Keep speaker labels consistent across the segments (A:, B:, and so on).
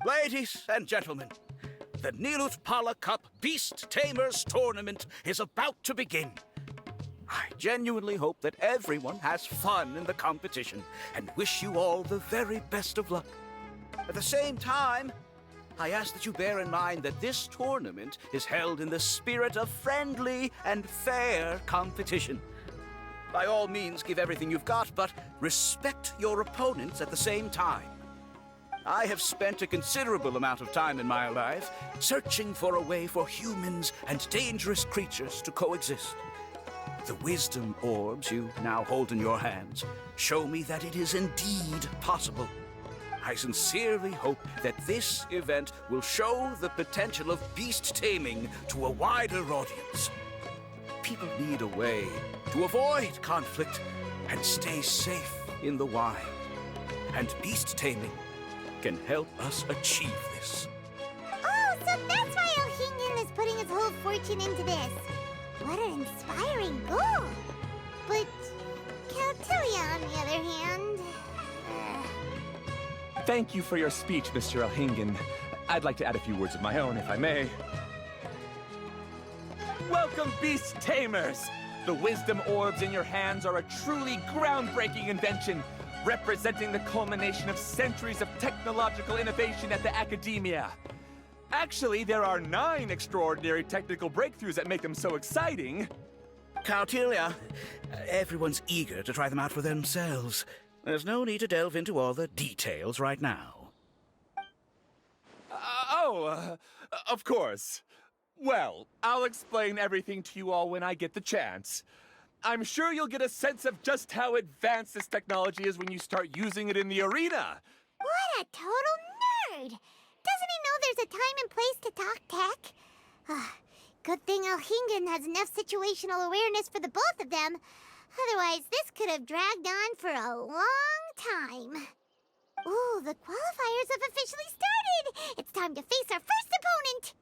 A: Ladies and gentlemen, the Nilut Pala Cup Beast Tamers Tournament is about to begin. I genuinely hope that everyone has fun in the competition and wish you all the very best of luck. At the same time, I ask that you bear in mind that this tournament is held in the spirit of friendly and fair competition. By all means, give everything you've got, but respect your opponents at the same time. I have spent a considerable amount of time in my life searching for a way for humans and dangerous creatures to coexist. The wisdom orbs you now hold in your hands show me that it is indeed possible. I sincerely hope that this event will show the potential of beast taming to a wider audience. People need a way to avoid conflict and stay safe in the wild. And beast taming can help us achieve this.
B: Oh, so that's why Elhingen is putting his whole fortune into this. What an inspiring goal! But Caltilia, on the other hand...
C: Thank you for your speech, Mr. Elhingen. I'd like to add a few words of my own, if I may. Welcome, Beast Tamers! The wisdom orbs in your hands are a truly groundbreaking invention, representing the culmination of centuries of technological innovation at the academia. Actually, there are 9 extraordinary technical breakthroughs that make them so exciting.
A: Caltilia, everyone's eager to try them out for themselves. There's no need to delve into all the details right now.
C: Of course. Well, I'll explain everything to you all when I get the chance. I'm sure you'll get a sense of just how advanced this technology is when you start using it in the arena.
B: What a total nerd! Doesn't he know there's a time and place to talk tech? Good thing Elhingen has enough situational awareness for the both of them. Otherwise, this could have dragged on for a long time. Ooh, the qualifiers have officially started! It's time to face our first opponent!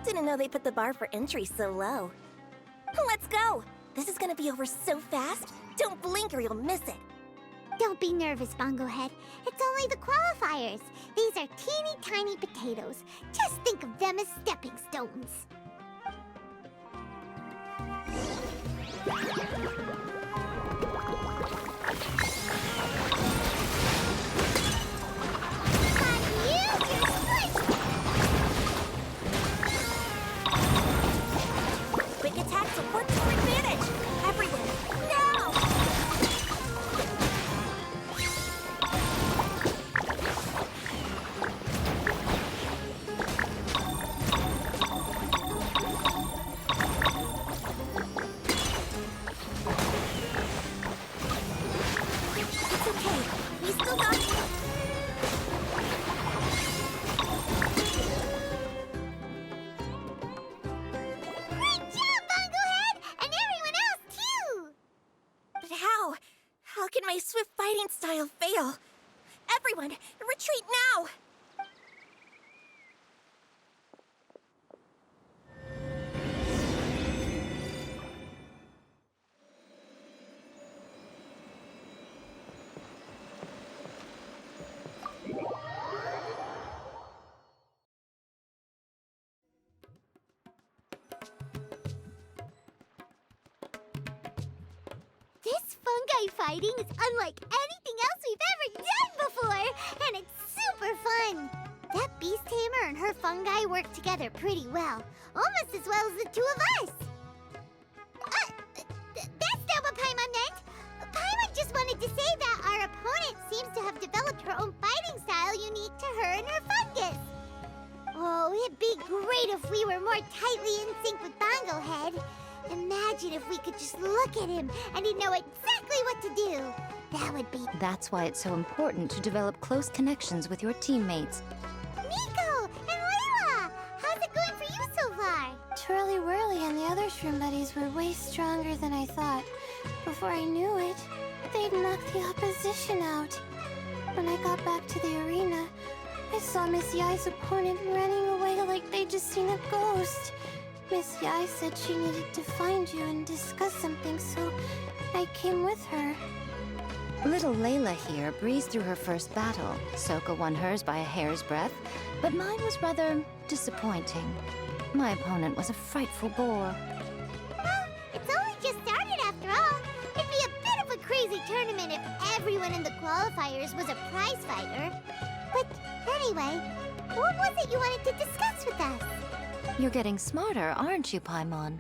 D: Didn't know they put the bar for entry so low. Let's go! This is gonna be over so fast. Don't blink or you'll miss it.
B: Don't be nervous, Bongo Head. It's only the qualifiers. These are teeny tiny potatoes. Just think of them as stepping stones.
D: Quick attacks will work to our advantage! Everyone, now! It's okay. We still got you.
B: Great job, Bongo Head! And everyone else, too!
D: But how? How can my swift fighting style fail? Everyone, retreat now!
B: This fungi fighting is unlike anything else we've ever done before, and it's super fungi work together pretty well. Almost as well as the two of us. That's not what Paimon meant. Paimon just wanted to say that our opponent seems to have developed her own fighting style unique to her and her fungus. Oh, it'd be great if we were more tightly in sync with Bongo Head. Imagine if we could just look at him and he'd know exactly what to do. That would be...
E: That's why it's so important to develop close connections with your teammates.
B: Nico and Layla! How's it going for you so far?
F: Twirly Whirly and the other shroom buddies were way stronger than I thought. Before I knew it, they'd knocked the opposition out. When I got back to the arena, I saw Miss Yai's opponent running away like they'd just seen a ghost. Miss Yai said she needed to find you and discuss something, so I came with her.
E: Little Layla here breezed through her first battle. Soka won hers by a hair's breadth, but mine was rather disappointing. My opponent was a frightful bore.
B: Well, it's only just started after all. It'd be a bit of a crazy tournament if everyone in the qualifiers was a prize fighter. But anyway, what was it you wanted to discuss with us?
E: You're getting smarter, aren't you, Paimon?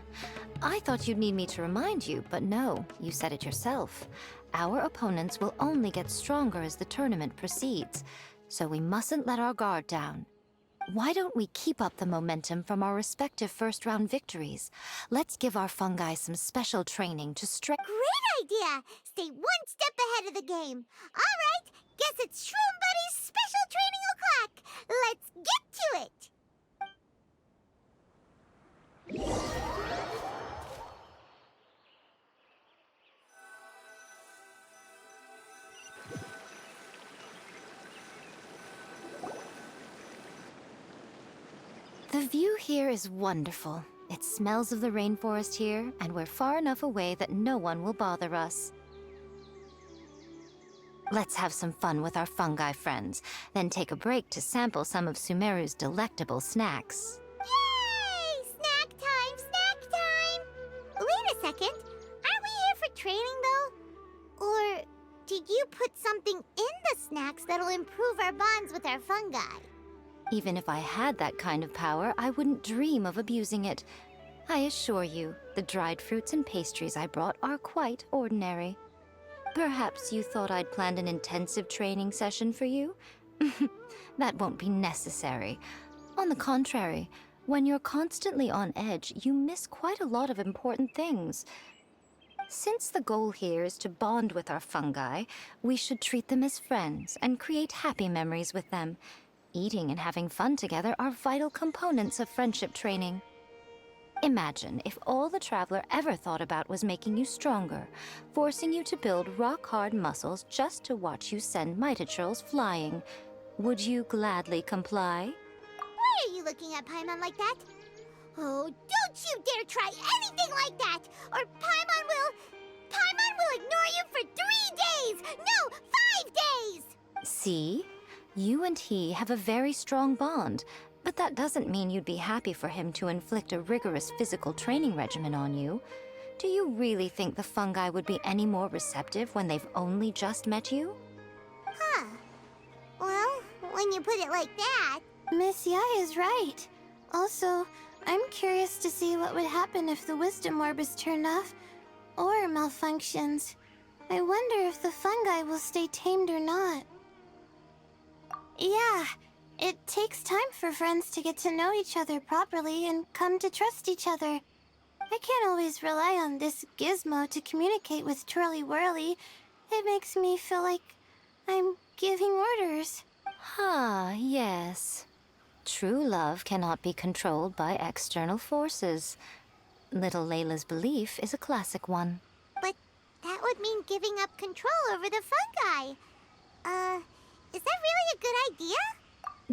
E: I thought you'd need me to remind you, but no, you said it yourself. Our opponents will only get stronger as the tournament proceeds, so we mustn't let our guard down. Why don't we keep up the momentum from our respective first-round victories? Let's give our fungi some special training to strengthen...
B: Great idea! Stay one step ahead of the game. All right, guess it's Shroom Buddy's special training o'clock. Let's get to it!
E: The view here is wonderful. It smells of the rainforest here, and we're far enough away that no one will bother us. Let's have some fun with our fungi friends, then take a break to sample some of Sumeru's delectable snacks.
B: Yay! Snack time! Snack time! Wait a second. Aren't we here for training, though? Or did you put something in the snacks that'll improve our bonds with our fungi?
E: Even if I had that kind of power, I wouldn't dream of abusing it. I assure you, the dried fruits and pastries I brought are quite ordinary. Perhaps you thought I'd planned an intensive training session for you? That won't be necessary. On the contrary, when you're constantly on edge, you miss quite a lot of important things. Since the goal here is to bond with our fungi, we should treat them as friends and create happy memories with them. Eating and having fun together are vital components of friendship training. Imagine if all the Traveler ever thought about was making you stronger, forcing you to build rock-hard muscles just to watch you send Mitatrolls flying. Would you gladly comply?
B: Why are you looking at Paimon like that? Oh, don't you dare try anything like that, or Paimon will ignore you for 3 days! No, 5 days!
E: See? You and he have a very strong bond, but that doesn't mean you'd be happy for him to inflict a rigorous physical training regimen on you. Do you really think the fungi would be any more receptive when they've only just met you?
B: Huh. Well, when you put it like that...
F: Miss Yai is right. Also, I'm curious to see what would happen if the wisdom orb is turned off or malfunctions. I wonder if the fungi will stay tamed or not. Yeah, it takes time for friends to get to know each other properly and come to trust each other. I can't always rely on this gizmo to communicate with Twirly Whirly. It makes me feel like I'm giving orders.
E: Ah, yes. True love cannot be controlled by external forces. Little Layla's belief is a classic one.
B: But that would mean giving up control over the fungi. Is that really a good idea?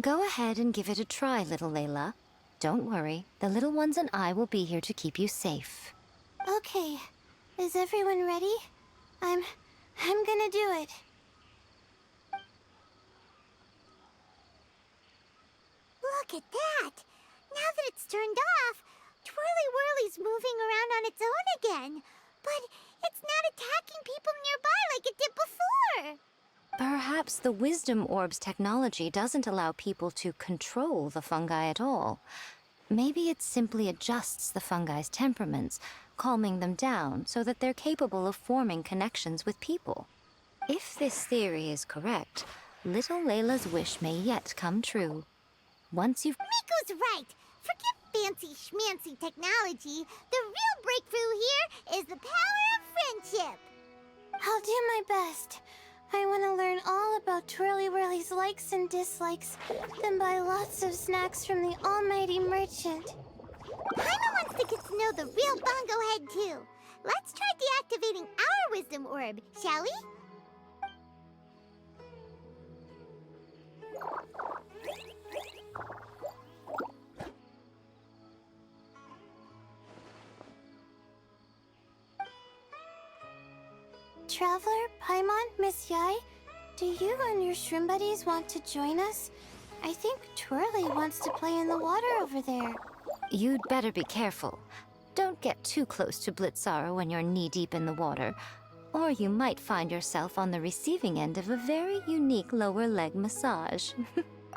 E: Go ahead and give it a try, little Layla. Don't worry, the little ones and I will be here to keep you safe.
F: Okay, is everyone ready? I'm gonna do it.
B: Look at that! Now that it's turned off, Twirly Whirly's moving around on its own again. But it's not attacking people nearby like it did before.
E: Perhaps the Wisdom Orb's technology doesn't allow people to control the fungi at all. Maybe it simply adjusts the fungi's temperaments, calming them down so that they're capable of forming connections with people. If this theory is correct, little Layla's wish may yet come true. Once you've...
B: Miko's right. Forget fancy schmancy technology. The real breakthrough here is the power of friendship.
F: I'll do my best. I want to learn all about Twirly Whirly's likes and dislikes, then buy lots of snacks from the almighty merchant.
B: Paimon wants to get to know the real Bongo Head, too. Let's try deactivating our Wisdom Orb, shall we?
F: Traveler, Paimon, Miss Yai, do you and your shrimp buddies want to join us? I think Twirly wants to play in the water over there.
E: You'd better be careful. Don't get too close to Blitzara when you're knee-deep in the water, or you might find yourself on the receiving end of a very unique lower leg massage.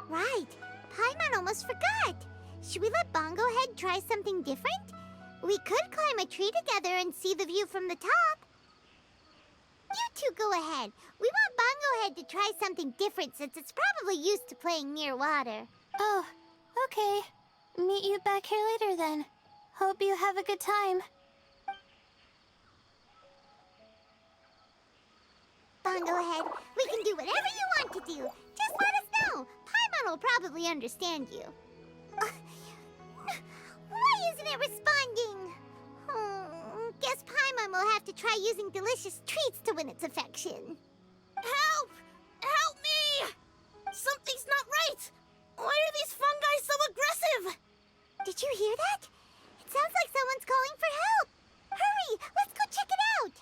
B: Right. Paimon almost forgot. Should we let Bongo Head try something different? We could climb a tree together and see the view from the top. You two go ahead. We want Bongo Head to try something different since it's probably used to playing near water.
F: Oh, okay. Meet you back here later then. Hope you have a good time.
B: Bongo Head, we can do whatever you want to do. Just let us know. Paimon will probably understand you. Why isn't it responding? Guess Paimon will have to try using delicious treats to win its affection.
G: Help! Help me! Something's not right! Why are these fungi so aggressive?
B: Did you hear that? It sounds like someone's calling for help. Hurry, let's go check it out.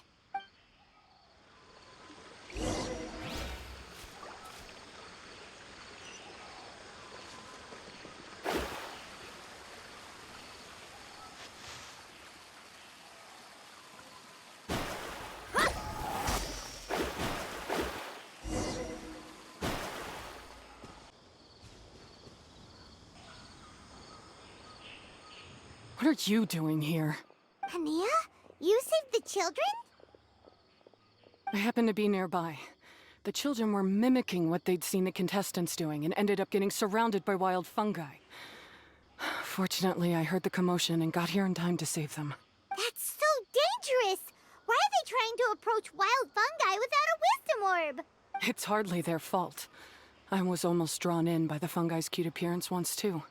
H: What are you doing here?
B: Hania, you saved the children?
H: I happened to be nearby. The children were mimicking what they'd seen the contestants doing and ended up getting surrounded by wild fungi. Fortunately, I heard the commotion and got here in time to save them.
B: That's so dangerous! Why are they trying to approach wild fungi without a wisdom orb?
H: It's hardly their fault. I was almost drawn in by the fungi's cute appearance once, too.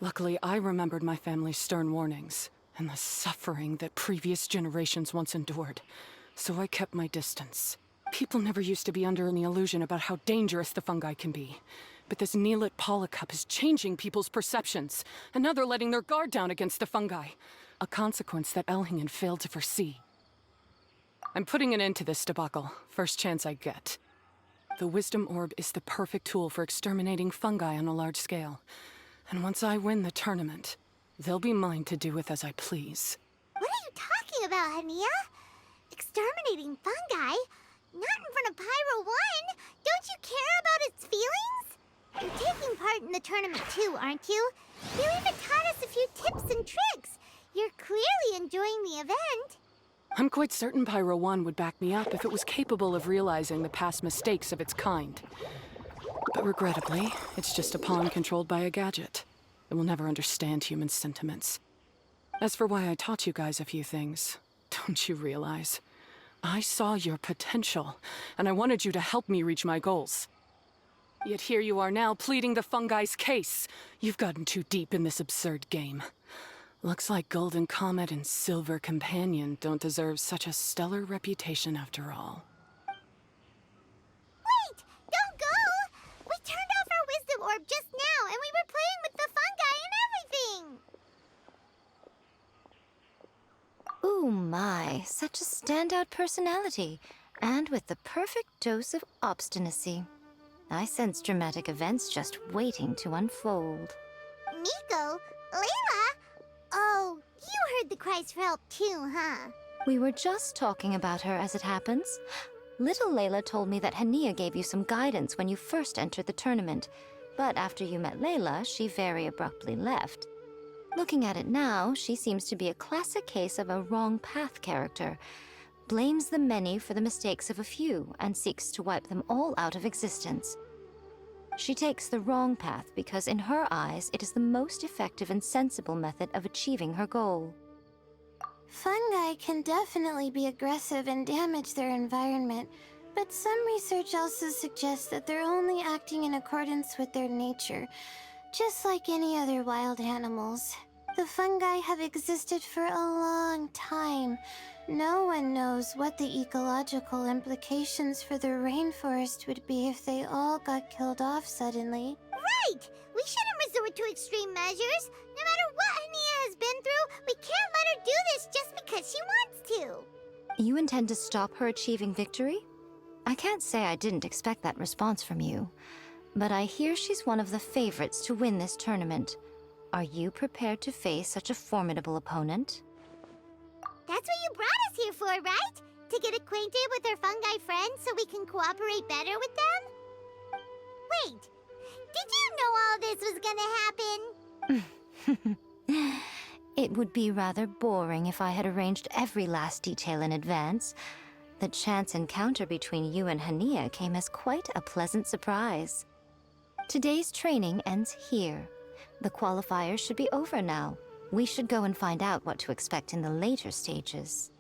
H: Luckily, I remembered my family's stern warnings and the suffering that previous generations once endured, so I kept my distance. People never used to be under any illusion about how dangerous the fungi can be, but this Neelit Polycup is changing people's perceptions, and now they're letting their guard down against the fungi, a consequence that Elhingen failed to foresee. I'm putting an end to this debacle, first chance I get. The Wisdom Orb is the perfect tool for exterminating fungi on a large scale. And once I win the tournament, they'll be mine to do with as I please.
B: What are you talking about, Hania? Exterminating fungi? Not in front of Pyro 1! Don't you care about its feelings? You're taking part in the tournament too, aren't you? You even taught us a few tips and tricks. You're clearly enjoying the event.
H: I'm quite certain Pyro 1 would back me up if it was capable of realizing the past mistakes of its kind. But regrettably, it's just a pawn controlled by a gadget. It will never understand human sentiments. As for why I taught you guys a few things, don't you realize? I saw your potential, and I wanted you to help me reach my goals. Yet here you are now pleading the fungi's case. You've gotten too deep in this absurd game. Looks like Golden Comet and Silver Companion don't deserve such a stellar reputation after all.
B: Wait! Don't go! We turned off our wisdom orb just now, and we were playing with the fungi and everything!
E: Ooh my, such a standout personality, and with the perfect dose of obstinacy. I sense dramatic events just waiting to unfold.
B: Miko? Layla? Oh, you heard the cries for help too, huh?
E: We were just talking about her as it happens. Little Layla told me that Hania gave you some guidance when you first entered the tournament, but after you met Layla, she very abruptly left. Looking at it now, she seems to be a classic case of a wrong path character. Blames the many for the mistakes of a few and seeks to wipe them all out of existence. She takes the wrong path because in her eyes, it is the most effective and sensible method of achieving her goal.
F: Fungi can definitely be aggressive and damage their environment, but some research also suggests that they're only acting in accordance with their nature, just like any other wild animals. The fungi have existed for a long time. No one knows what the ecological implications for the rainforest would be if they all got killed off suddenly.
B: Right! We shouldn't resort to extreme measures. No matter what Hania has been through, we can't let her do this just because she wants to.
E: You intend to stop her achieving victory? I can't say I didn't expect that response from you, but I hear she's one of the favorites to win this tournament. Are you prepared to face such a formidable opponent?
B: That's what you brought us here for, right? To get acquainted with our fungi friends so we can cooperate better with them? Wait, did you know all this was gonna happen?
E: It would be rather boring if I had arranged every last detail in advance. The chance encounter between you and Hania came as quite a pleasant surprise. Today's training ends here. The qualifiers should be over now. We should go and find out what to expect in the later stages.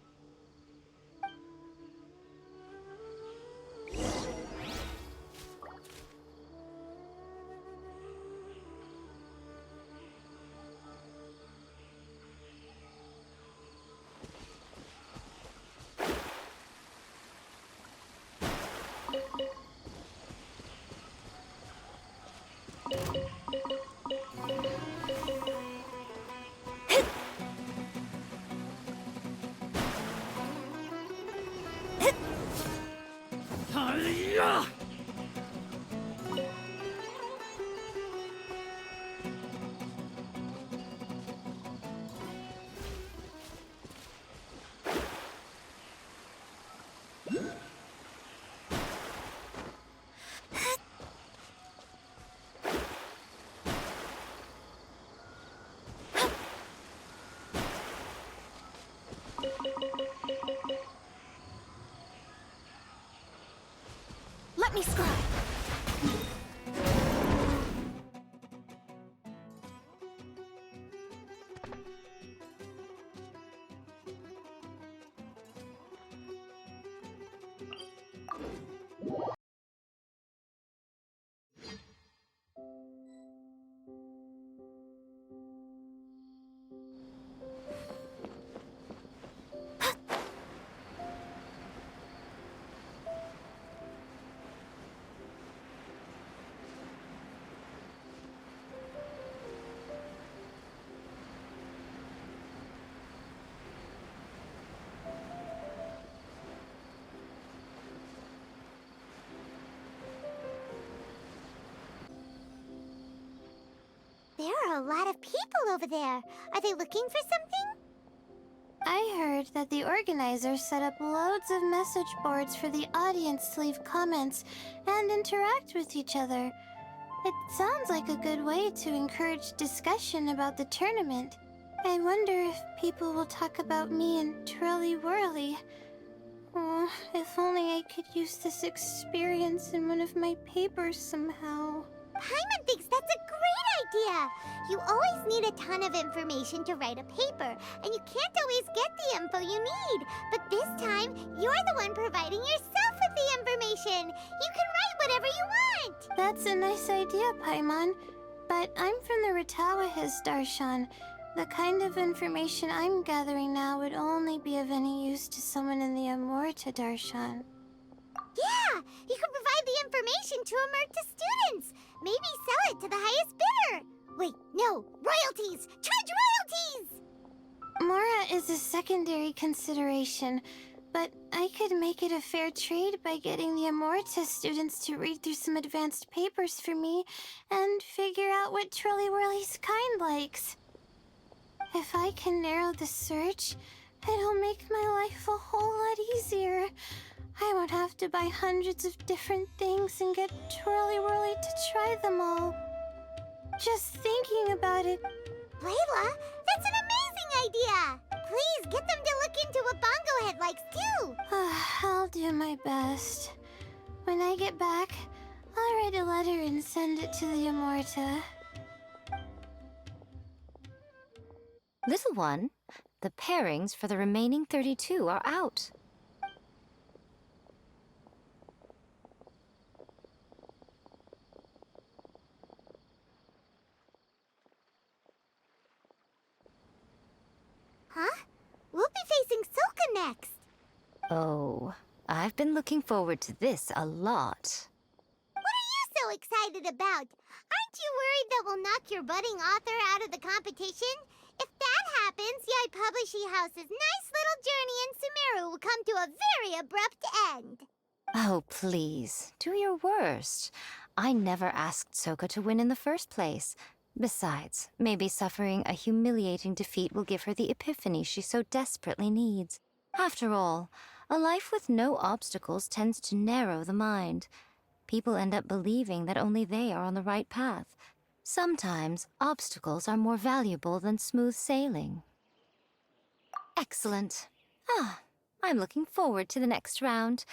D: Let me scribe.
B: There are a lot of people over there. Are they looking for something?
F: I heard that the organizers set up loads of message boards for the audience to leave comments and interact with each other. It sounds like a good way to encourage discussion about the tournament. I wonder if people will talk about me and Twirly Whirly. Oh, if only I could use this experience in one of my papers somehow.
B: Paimon thinks that's a great idea! You always need a ton of information to write a paper, and you can't always get the info you need. But this time, you're the one providing yourself with the information. You can write whatever you want!
F: That's a nice idea, Paimon. But I'm from the Ratawahiz, Darshan. The kind of information I'm gathering now would only be of any use to someone in the Amurta, Darshan.
B: Yeah! You can provide the information to Amurta students! Maybe sell it to the highest bidder! Wait, no! Royalties! Charge royalties!
F: Mora is a secondary consideration, but I could make it a fair trade by getting the Amurta students to read through some advanced papers for me and figure out what Twirly Whirly's kind likes. If I can narrow the search, it'll make my life a whole lot easier. I won't have to buy hundreds of different things and get twirly-whirly to try them all. Just thinking about it.
B: Layla, that's an amazing idea! Please get them to look into what Bongo Head likes too!
F: I'll do my best. When I get back, I'll write a letter and send it to the Immorta.
E: Little one, the pairings for the remaining 32 are out.
B: Huh? We'll be facing Soka next!
E: Oh, I've been looking forward to this a lot.
B: What are you so excited about? Aren't you worried that we'll knock your budding author out of the competition? If that happens, Yai Publishing House's nice little journey in Sumeru will come to a very abrupt end.
E: Oh, please, do your worst. I never asked Soka to win in the first place. Besides, maybe suffering a humiliating defeat will give her the epiphany she so desperately needs. After all, a life with no obstacles tends to narrow the mind. People end up believing that only they are on the right path. Sometimes, obstacles are more valuable than smooth sailing. Excellent. I'm looking forward to the next round.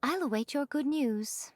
E: I'll await your good news.